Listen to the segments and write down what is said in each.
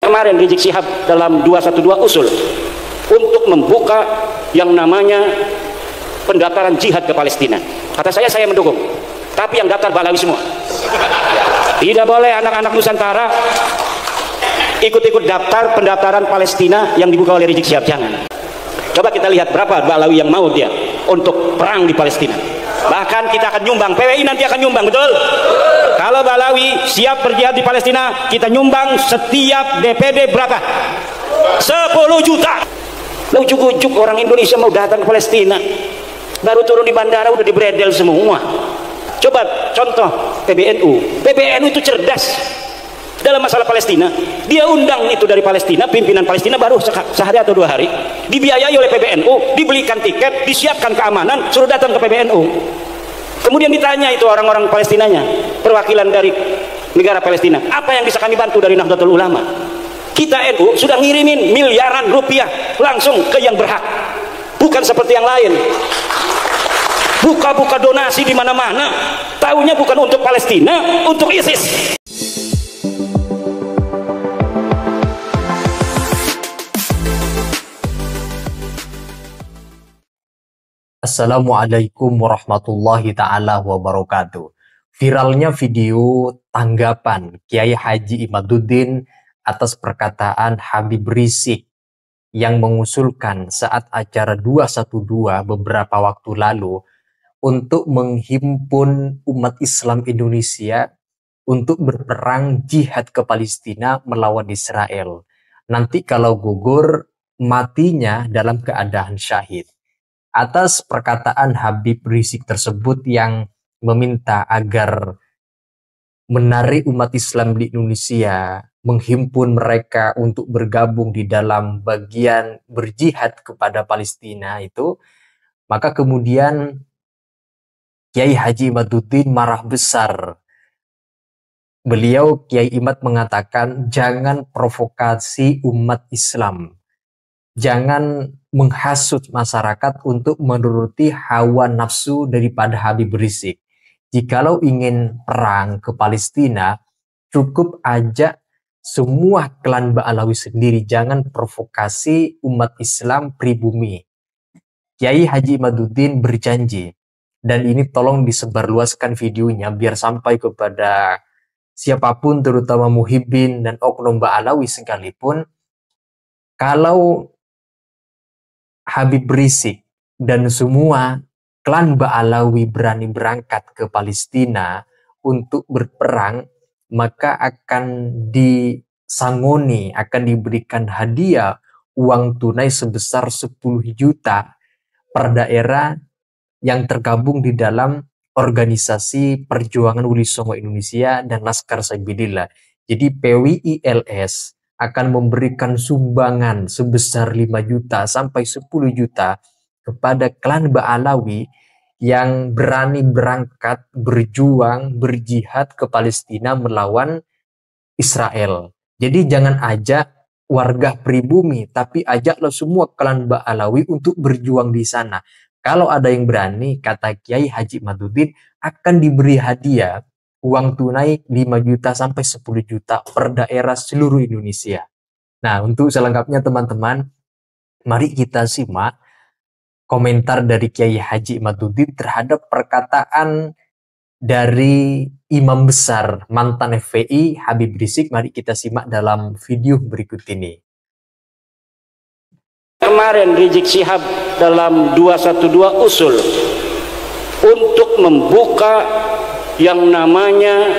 Kemarin Rizik Syihab dalam 212 usul untuk membuka yang namanya pendaftaran jihad ke Palestina. Kata saya mendukung. Tapi yang daftar Balawi semua. Tidak boleh anak-anak Nusantara ikut-ikut daftar pendaftaran Palestina yang dibuka oleh Rizik Syihab. Jangan. Coba kita lihat berapa Balawi yang mau dia untuk perang di Palestina. Bahkan kita akan nyumbang, PWI nanti akan nyumbang, betul? Kalau Balawi siap berjihad di Palestina, kita nyumbang setiap DPD berapa? 10 juta. Ujuk-ujuk orang Indonesia mau datang ke Palestina, baru turun di bandara udah dibredel semua. Coba contoh PBNU itu cerdas dalam masalah Palestina. Dia undang itu dari Palestina, pimpinan Palestina baru sehari atau 2 hari, dibiayai oleh PBNU, dibelikan tiket, disiapkan keamanan, suruh datang ke PBNU. Kemudian ditanya itu orang-orang Palestinanya, perwakilan dari negara Palestina, apa yang bisa kami bantu dari Nahdlatul Ulama? Kita NU sudah ngirimin miliaran rupiah langsung ke yang berhak, bukan seperti yang lain. Buka-buka donasi di mana-mana, taunya bukan untuk Palestina, untuk ISIS. Assalamualaikum warahmatullahi ta'ala wabarakatuh. Viralnya video tanggapan Kiai Haji Imaduddin atas perkataan Habib Rizik yang mengusulkan saat acara 212 beberapa waktu lalu untuk menghimpun umat Islam Indonesia untuk berperang jihad ke Palestina melawan Israel. Nanti kalau gugur, matinya dalam keadaan syahid. Atas perkataan Habib Rizik tersebut yang meminta agar menarik umat Islam di Indonesia, menghimpun mereka untuk bergabung di dalam bagian berjihad kepada Palestina itu, maka kemudian Kiai Haji Imaduddin marah besar. Beliau, Kiai Imad, mengatakan jangan provokasi umat Islam. Jangan menghasut masyarakat untuk menuruti hawa nafsu daripada Habib Rizik. Jikalau ingin perang ke Palestina, cukup ajak semua klan Ba'alawi sendiri. Jangan provokasi umat Islam pribumi. Kiai Haji Imaduddin berjanji, dan ini tolong disebarluaskan videonya biar sampai kepada siapapun, terutama muhibbin dan oknum Ba'alawi sekalipun, kalau Habib Rizik dan semua klan Ba'alawi berani berangkat ke Palestina untuk berperang, maka akan disangoni, akan diberikan hadiah uang tunai sebesar 10 juta per daerah yang tergabung di dalam organisasi Perjuangan Uli Songo Indonesia dan Laskar Sabilillah. Jadi PWILS akan memberikan sumbangan sebesar 5 juta sampai 10 juta kepada klan Ba'alawi yang berani berangkat, berjuang, berjihad ke Palestina melawan Israel. Jadi jangan ajak warga pribumi, tapi ajaklah semua klan Ba'alawi untuk berjuang di sana. Kalau ada yang berani, kata Kiai Haji Imaduddin, akan diberi hadiah uang tunai 5 juta sampai 10 juta per daerah seluruh Indonesia. Nah, untuk selengkapnya teman-teman, mari kita simak komentar dari Kiai Haji Imaduddin terhadap perkataan dari Imam Besar mantan FPI Habib Rizik. Mari kita simak dalam video berikut ini. Kemarin Rizik Syihab dalam 212 usul untuk membuka yang namanya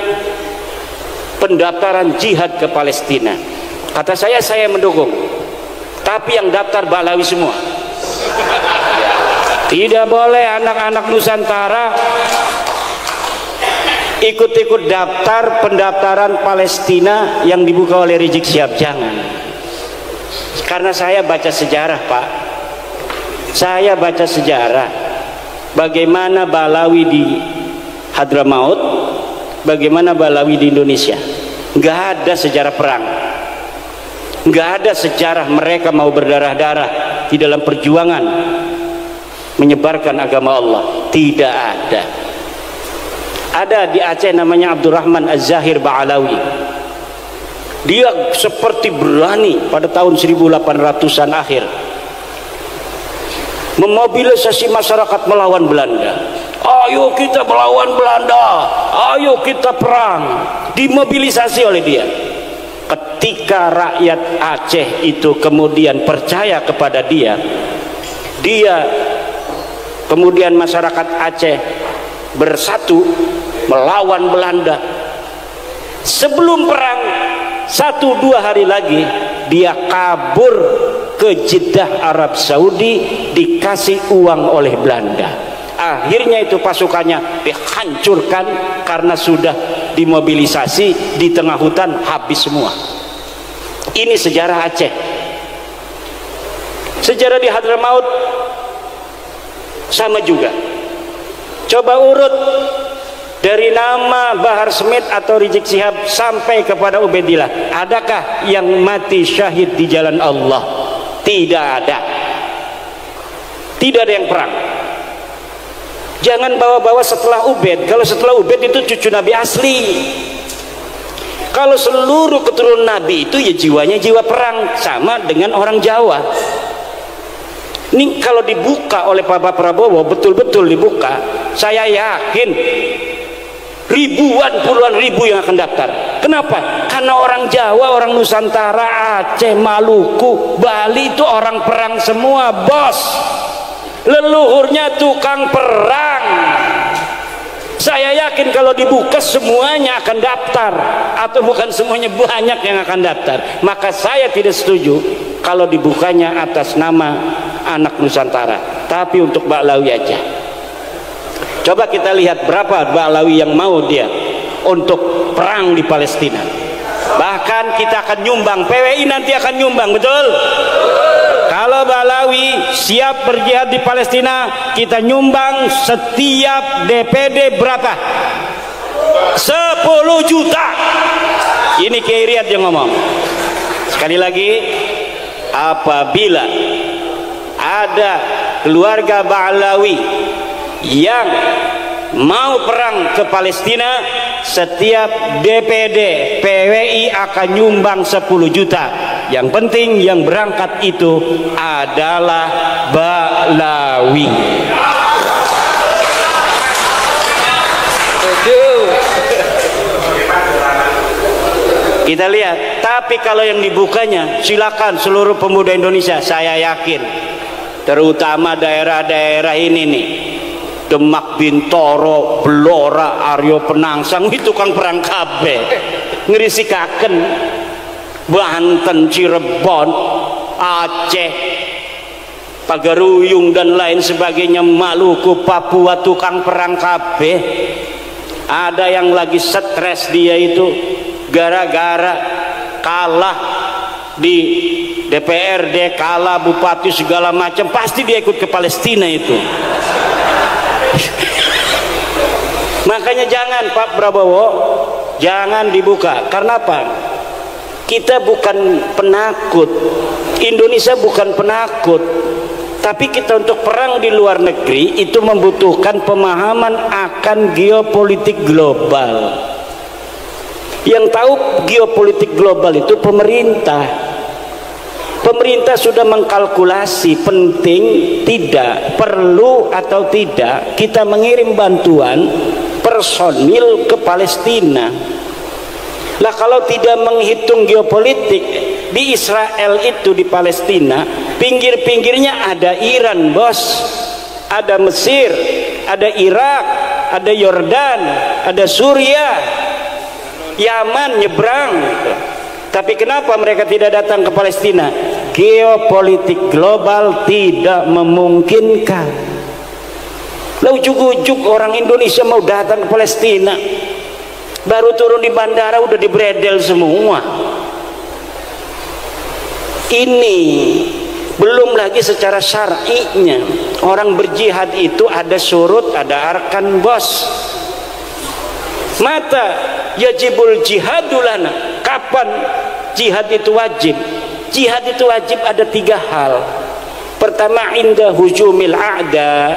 pendaftaran jihad ke Palestina. Kata saya mendukung. Tapi yang daftar Balawi semua. Tidak boleh anak-anak Nusantara ikut-ikut daftar pendaftaran Palestina yang dibuka oleh Rizik Syihab. Jangan. Karena saya baca sejarah, Pak. Saya baca sejarah bagaimana Balawi di Hadramaut, bagaimana Balawi di Indonesia. Nggak ada sejarah perang, nggak ada sejarah mereka mau berdarah-darah di dalam perjuangan menyebarkan agama Allah. Tidak ada. Ada di Aceh namanya Abdurrahman Az-Zahir Ba'alawi. Dia seperti berani pada tahun 1800-an akhir memobilisasi masyarakat melawan Belanda. Ayo kita melawan Belanda, ayo kita perang. Dimobilisasi oleh dia. Ketika rakyat Aceh itu kemudian percaya kepada dia, kemudian masyarakat Aceh bersatu melawan Belanda. Sebelum perang 1-2 hari lagi dia kabur ke Jeddah Arab Saudi, dikasih uang oleh Belanda. Akhirnya itu pasukannya dihancurkan karena sudah dimobilisasi di tengah hutan, habis semua. Ini sejarah Aceh. Sejarah di Hadramaut sama juga. Coba urut dari nama Bahar Smith atau Rizik Syihab sampai kepada Ubaidillah, adakah yang mati syahid di jalan Allah? Tidak ada. Tidak ada yang perang. Jangan bawa-bawa setelah Ubaid. Kalau setelah Ubaid itu cucu Nabi asli. Kalau seluruh keturunan Nabi itu ya jiwanya jiwa perang, sama dengan orang Jawa. Ini kalau dibuka oleh Pak Prabowo, betul-betul dibuka, saya yakin ribuan, puluhan ribu yang akan daftar. Kenapa? Karena orang Jawa, orang Nusantara, Aceh, Maluku, Bali itu orang perang semua, bos. Leluhurnya tukang perang. Saya yakin kalau dibuka semuanya akan daftar, atau bukan semuanya, banyak yang akan daftar. Maka saya tidak setuju kalau dibukanya atas nama anak Nusantara, tapi untuk Ba'lawi aja. Coba kita lihat berapa Ba'lawi yang mau dia untuk perang di Palestina. Bahkan kita akan nyumbang, PWI nanti akan nyumbang, betul? Kalau Ba'lawi siap berjihad di Palestina, kita nyumbang setiap DPD berapa? 10 juta. Ini Kiai Riyad yang ngomong. Sekali lagi, apabila ada keluarga Ba'lawi yang mau perang ke Palestina, setiap DPD PWI akan nyumbang 10 juta. Yang penting yang berangkat itu adalah Ba'lawi. Kita lihat. Tapi kalau yang dibukanya, silakan seluruh pemuda Indonesia. Saya yakin, terutama daerah-daerah ini nih, Demak, Bintoro, Blora, Aryo Penangsang, itu kan perang kabeh. Ngerisikaken Banten, Cirebon, Aceh, Pagaruyung dan lain sebagainya, Maluku, Papua, tukang perang kabeh. Ada yang lagi stres dia itu gara-gara kalah di DPRD, kalah bupati segala macam, pasti dia ikut ke Palestina itu. Makanya jangan Pak Prabowo, jangan dibuka. Karena apa? Kita bukan penakut, Indonesia bukan penakut, tapi kita untuk perang di luar negeri itu membutuhkan pemahaman akan geopolitik global. Yang tahu geopolitik global itu pemerintah. Pemerintah sudah mengkalkulasi penting tidak, perlu atau tidak kita mengirim bantuan personil ke Palestina. Lah kalau tidak menghitung geopolitik, di Israel itu, di Palestina, pinggir-pinggirnya ada Iran, bos, ada Mesir, ada Irak, ada Yordan, ada Suriah, Yaman nyebrang. Tapi kenapa mereka tidak datang ke Palestina? Geopolitik global tidak memungkinkan. Lah ujug-ujug orang Indonesia mau datang ke Palestina, baru turun di bandara udah dibredel semua. Ini belum lagi secara syar'inya. Orang berjihad itu ada surut, ada arkan, bos. Mata yajibul jihadulana. Kapan jihad itu wajib? Jihad itu wajib ada 3 hal. Pertama, inda hujumil a'da,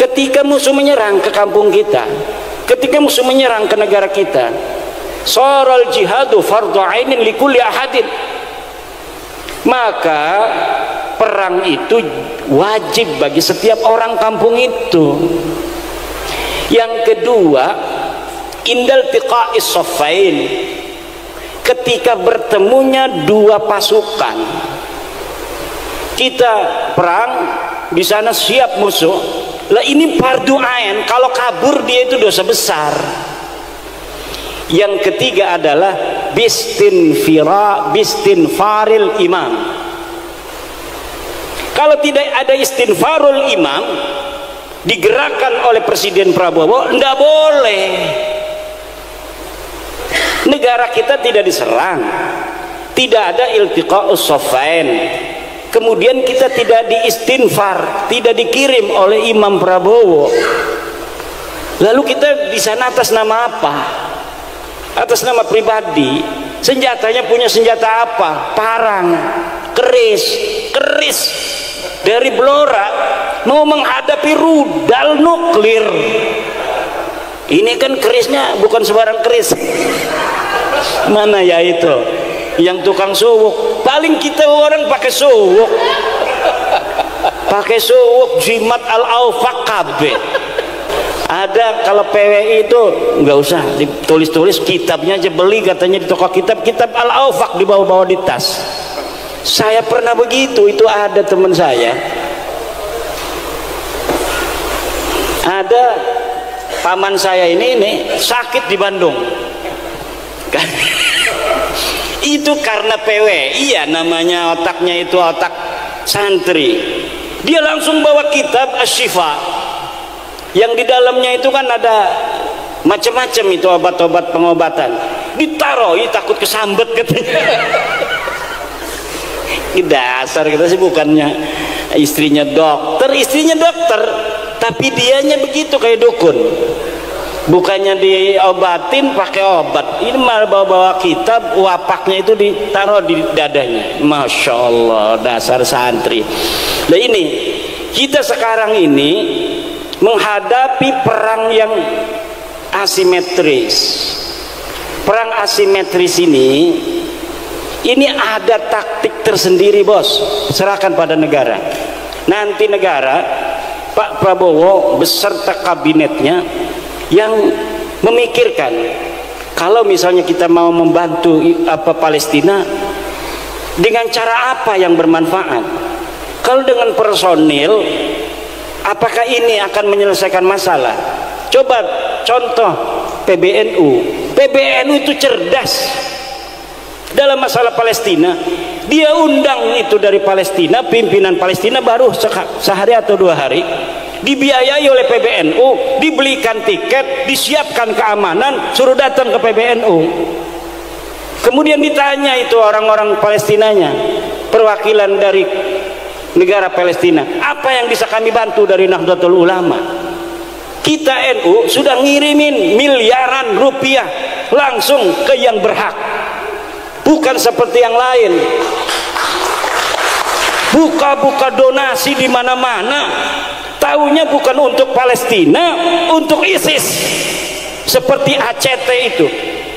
ketika musuh menyerang ke kampung kita, ketika musuh menyerang ke negara kita. Saral jihadu fardhu ainin likulli ahadin. Maka perang itu wajib bagi setiap orang kampung itu. Yang kedua, indal tiqa'is saffain, ketika bertemunya dua pasukan, kita perang di sana siap musuh, lah ini fardu ain, kalau kabur dia itu dosa besar. Yang ketiga adalah bistinfaril imam. Kalau tidak ada istinfarul imam digerakkan oleh Presiden Prabowo, tidak boleh. Negara kita tidak diserang, tidak ada iltiqa'us saffain, kemudian kita tidak diistinfar, tidak dikirim oleh Imam Prabowo. Lalu kita di sana atas nama apa? Atas nama pribadi. Senjatanya punya senjata apa? Parang, keris dari Blora, mau menghadapi rudal nuklir. Ini kan kerisnya bukan sembarang keris. Mana ya itu yang tukang suwuk? Paling kita orang pakai suwuk, jimat al-awfaq kabeh. Ada kalau PWI itu nggak usah ditulis-tulis, kitabnya aja beli katanya di toko kitab al-awfaq dibawa-bawa di tas. Saya pernah begitu, itu ada teman saya, ada paman saya ini sakit di Bandung. Itu karena PWI ya, namanya otaknya itu otak santri. Dia langsung bawa kitab Asy-Syifa, yang di dalamnya itu kan ada macam-macam itu obat-obat pengobatan. Ditaruh, takut kesambet katanya. Dasar kita sih, bukannya istrinya dokter, tapi dianya begitu kayak dukun. Bukannya diobatin pakai obat, ini malah bawa-bawa kitab, wapaknya itu ditaruh di dadanya. Masya Allah, dasar santri. Nah ini kita sekarang ini menghadapi perang yang asimetris. Perang asimetris ini ada taktik tersendiri, bos. Serahkan pada negara. Nanti negara, Pak Prabowo beserta kabinetnya yang memikirkan, kalau misalnya kita mau membantu Palestina, dengan cara apa yang bermanfaat. Kalau dengan personil, apakah ini akan menyelesaikan masalah? Coba contoh PBNU itu cerdas dalam masalah Palestina. Dia undang itu dari Palestina, pimpinan Palestina baru sehari atau 2 hari, dibiayai oleh PBNU, dibelikan tiket, disiapkan keamanan, suruh datang ke PBNU. Kemudian ditanya itu orang-orang Palestinanya, perwakilan dari negara Palestina, apa yang bisa kami bantu dari Nahdlatul Ulama? Kita NU sudah ngirimin miliaran rupiah langsung ke yang berhak, bukan seperti yang lain buka-buka donasi di mana-mana, taunya bukan untuk Palestina, untuk ISIS. Seperti ACT itu,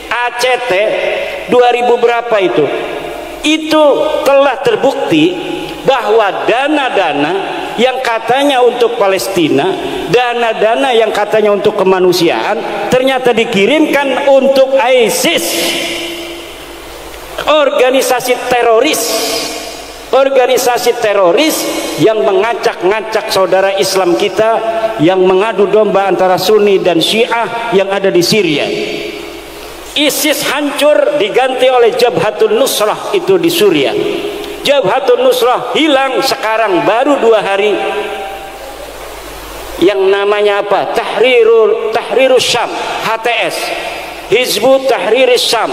ACT 2000 berapa itu telah terbukti bahwa dana-dana yang katanya untuk Palestina, dana-dana yang katanya untuk kemanusiaan, ternyata dikirimkan untuk ISIS, organisasi teroris yang mengacak-ngacak saudara Islam kita, yang mengadu domba antara Sunni dan Syiah yang ada di Syria. ISIS hancur, diganti oleh Jabhatun Nusrah itu di Suriah. Jabhatun Nusrah hilang sekarang baru 2 hari. Yang namanya apa? Tahrirus Syam, HTS, Hizbut Tahrir Syam,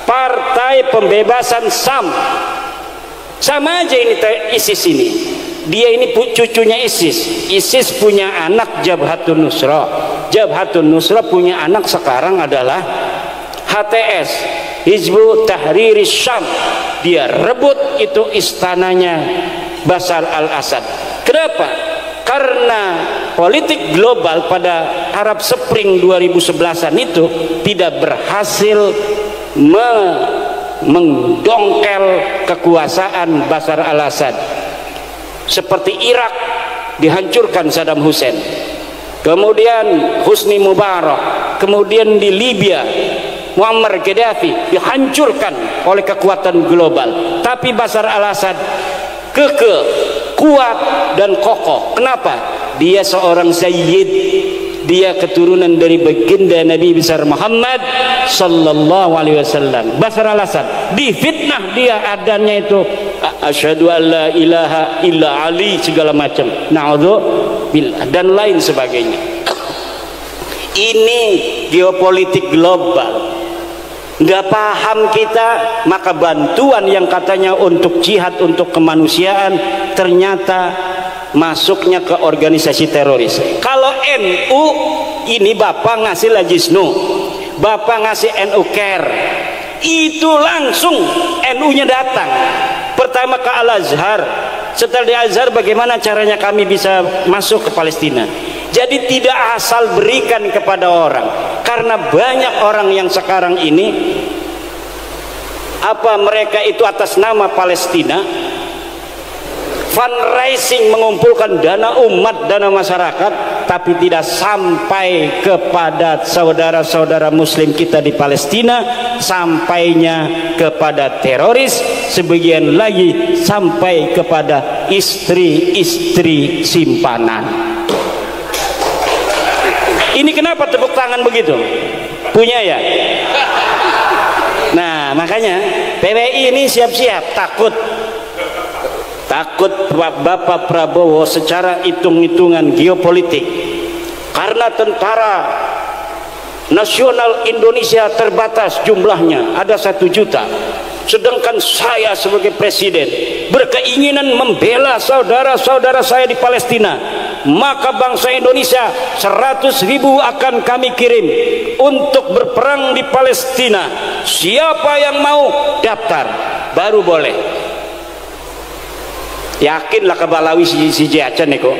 Partai Pembebasan Syam. Sama aja ini ISIS ini. Dia ini cucunya ISIS. ISIS punya anak Jabhatun Nusrah. Jabhatun Nusrah punya anak sekarang adalah HTS, Hizbut Tahrir Syam. Dia rebut itu istananya Bashar al-Assad. Kenapa? Karena politik global pada Arab Spring 2011-an itu tidak berhasil mendongkel kekuasaan Bashar al-Assad. Seperti Irak dihancurkan Saddam Hussein, kemudian Husni Mubarak, kemudian di Libya Muammar Gaddafi dihancurkan oleh kekuatan global. Tapi Bashar al-Assad kekeh, kuat dan kokoh. Kenapa? Dia seorang sayyid, dia keturunan dari baginda Nabi besar Muhammad sallallahu alaihi wasallam. Bashar al-Assad difitnah, dia adanya itu asyhadu an la ilaha illa Ali segala macam, na'udzubillah dan lain sebagainya. Ini geopolitik global. Nggak paham kita, maka bantuan yang katanya untuk jihad, untuk kemanusiaan, ternyata masuknya ke organisasi teroris. Kalau NU ini Bapak ngasih Lajisnu, Bapak ngasih NU Care, itu langsung NU-nya datang. Pertama ke Al-Azhar, setelah di Azhar bagaimana caranya kami bisa masuk ke Palestina. Jadi tidak asal berikan kepada orang, karena banyak orang yang sekarang ini mereka itu atas nama Palestina fundraising, mengumpulkan dana umat, dana masyarakat, tapi tidak sampai kepada saudara-saudara muslim kita di Palestina, sampainya kepada teroris, sebagian lagi sampai kepada istri-istri simpanan. Ini kenapa tepuk tangan begitu? Punya ya? Nah, makanya PWI ini siap-siap, takut Bapak Prabowo secara hitung-hitungan geopolitik, karena tentara nasional Indonesia terbatas jumlahnya, ada 1 juta, sedangkan saya sebagai presiden berkeinginan membela saudara-saudara saya di Palestina, maka bangsa Indonesia 100.000 akan kami kirim untuk berperang di Palestina. Siapa yang mau daftar baru boleh. Yakinlah ke Balawi si Jacan nih kok.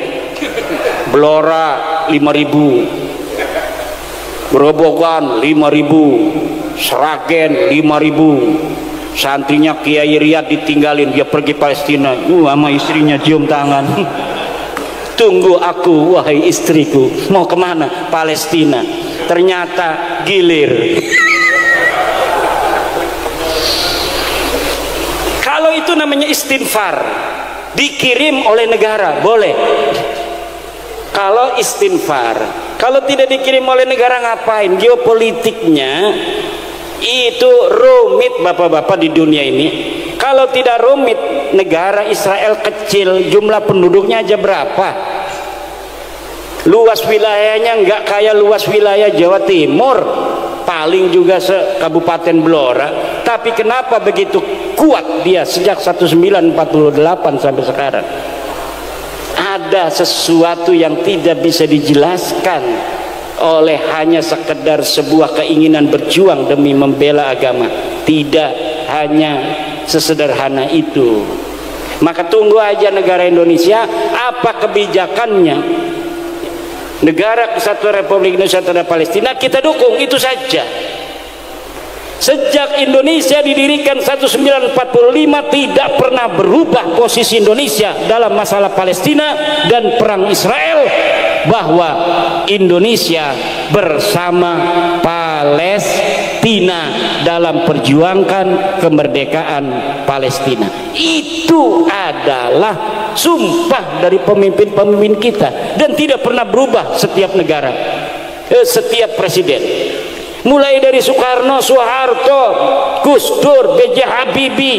Blora 5.000, Grobogan 5.000, Sragen 5.000. Santrinya Kiai Riyad ditinggalin, dia pergi Palestina, sama istrinya cium tangan. Tunggu aku wahai istriku, mau kemana? Palestina. Ternyata gilir. Kalau itu namanya istinfar, dikirim oleh negara boleh. Kalau istinfar, kalau tidak dikirim oleh negara ngapain? Geopolitiknya itu rumit bapak-bapak di dunia ini. Kalau tidak rumit, negara Israel kecil, jumlah penduduknya aja berapa? Luas wilayahnya nggak kayak luas wilayah Jawa Timur, paling juga se-Kabupaten Blora. Tapi kenapa begitu kuat dia sejak 1948 sampai sekarang? Ada sesuatu yang tidak bisa dijelaskan oleh hanya sekedar sebuah keinginan berjuang demi membela agama. Tidak hanya sesederhana itu. Maka tunggu aja negara Indonesia apa kebijakannya. Negara Kesatuan Republik Indonesia terhadap Palestina kita dukung, itu saja. Sejak Indonesia didirikan 1945 tidak pernah berubah posisi Indonesia dalam masalah Palestina dan perang Israel, bahwa Indonesia bersama Palestina dalam perjuangkan kemerdekaan Palestina. Itu adalah sumpah dari pemimpin-pemimpin kita dan tidak pernah berubah setiap negara, setiap presiden. Mulai dari Soekarno, Soeharto, Gus Dur, B.J. Habibie,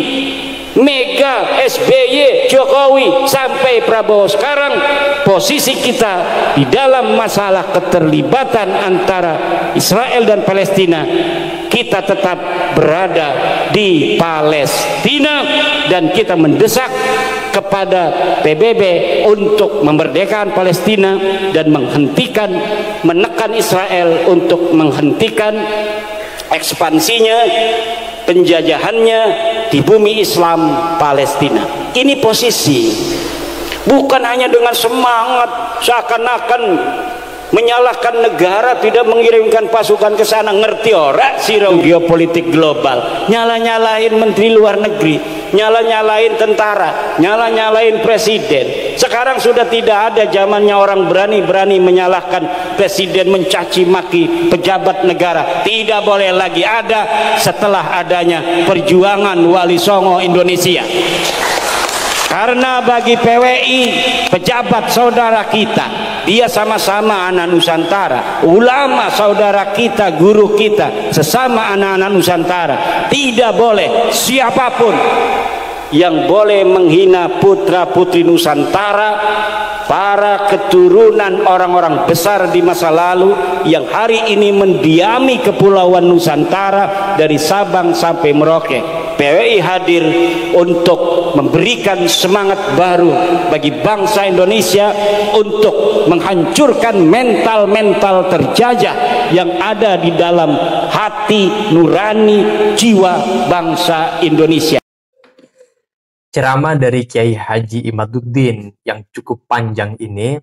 Mega, SBY, Jokowi, sampai Prabowo sekarang, posisi kita di dalam masalah keterlibatan antara Israel dan Palestina, kita tetap berada di Palestina dan kita mendesak kepada PBB untuk memerdekakan Palestina dan menekan Israel untuk menghentikan ekspansinya, penjajahannya di bumi Islam Palestina. Ini posisi bukan hanya dengan semangat seakan-akan menyalahkan negara tidak mengirimkan pasukan ke sana. Ngerti ora siro geopolitik global, nyala-nyalain menteri luar negeri, nyala-nyalain tentara, nyala-nyalain presiden. Sekarang sudah tidak ada zamannya orang berani-berani menyalahkan presiden, mencaci maki pejabat negara. Tidak boleh lagi ada setelah adanya perjuangan Wali Songo Indonesia. Karena bagi PWI, pejabat saudara kita, dia sama-sama anak Nusantara. Ulama saudara kita, guru kita, sesama anak-anak Nusantara. Tidak boleh siapapun yang boleh menghina putra-putri Nusantara, para keturunan orang-orang besar di masa lalu yang hari ini mendiami kepulauan Nusantara dari Sabang sampai Merauke. PWI hadir untuk memberikan semangat baru bagi bangsa Indonesia untuk menghancurkan mental-mental terjajah yang ada di dalam hati nurani jiwa bangsa Indonesia. Ceramah dari Kiai Haji Imaduddin yang cukup panjang ini,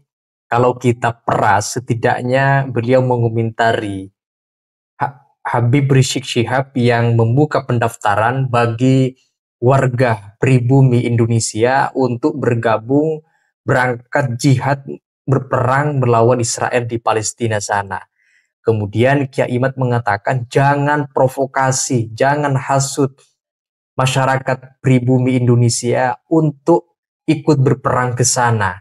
kalau kita peras, setidaknya beliau mengomentari Habib Rizik Syihab yang membuka pendaftaran bagi warga pribumi Indonesia untuk bergabung berangkat jihad berperang melawan Israel di Palestina sana. Kemudian Kiai Imad mengatakan jangan provokasi, jangan hasut masyarakat pribumi Indonesia untuk ikut berperang ke sana.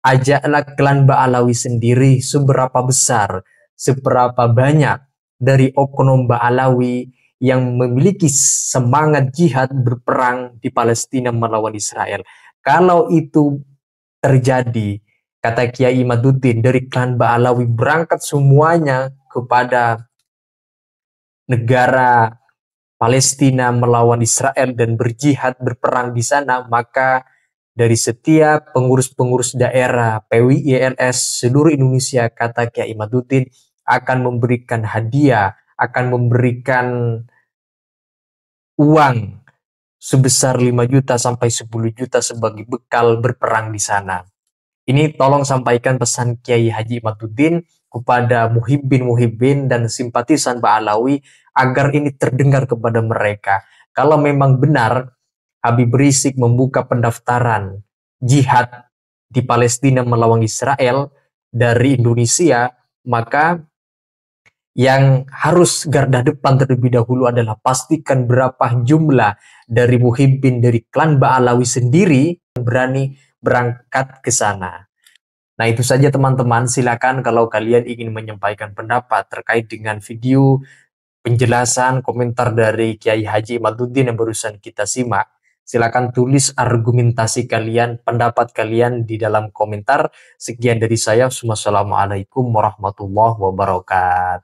Ajaklah klan Ba'alawi sendiri seberapa besar, seberapa banyak dari oknum Ba'alawi yang memiliki semangat jihad berperang di Palestina melawan Israel. Kalau itu terjadi, kata Kiai Imaduddin, dari klan Ba'alawi berangkat semuanya kepada negara Palestina melawan Israel dan berjihad berperang di sana, maka dari setiap pengurus-pengurus daerah PWI LS seluruh Indonesia, kata Kiai Imaduddin, akan memberikan hadiah, akan memberikan uang sebesar 5 juta sampai 10 juta sebagai bekal berperang di sana. Ini tolong sampaikan pesan Kiai Haji Imaduddin kepada muhibbin dan simpatisan Ba'alawi agar ini terdengar kepada mereka. Kalau memang benar Habib Rizik membuka pendaftaran jihad di Palestina melawan Israel dari Indonesia, maka yang harus garda depan terlebih dahulu adalah pastikan berapa jumlah dari muhibbin dari klan Ba'alawi sendiri yang berani berangkat ke sana. Nah, itu saja teman-teman. Silakan kalau kalian ingin menyampaikan pendapat terkait dengan video penjelasan komentar dari Kiai Haji Imaduddin yang barusan kita simak. Silakan tulis argumentasi kalian, pendapat kalian di dalam komentar. Sekian dari saya. Wassalamualaikum warahmatullahi wabarakatuh.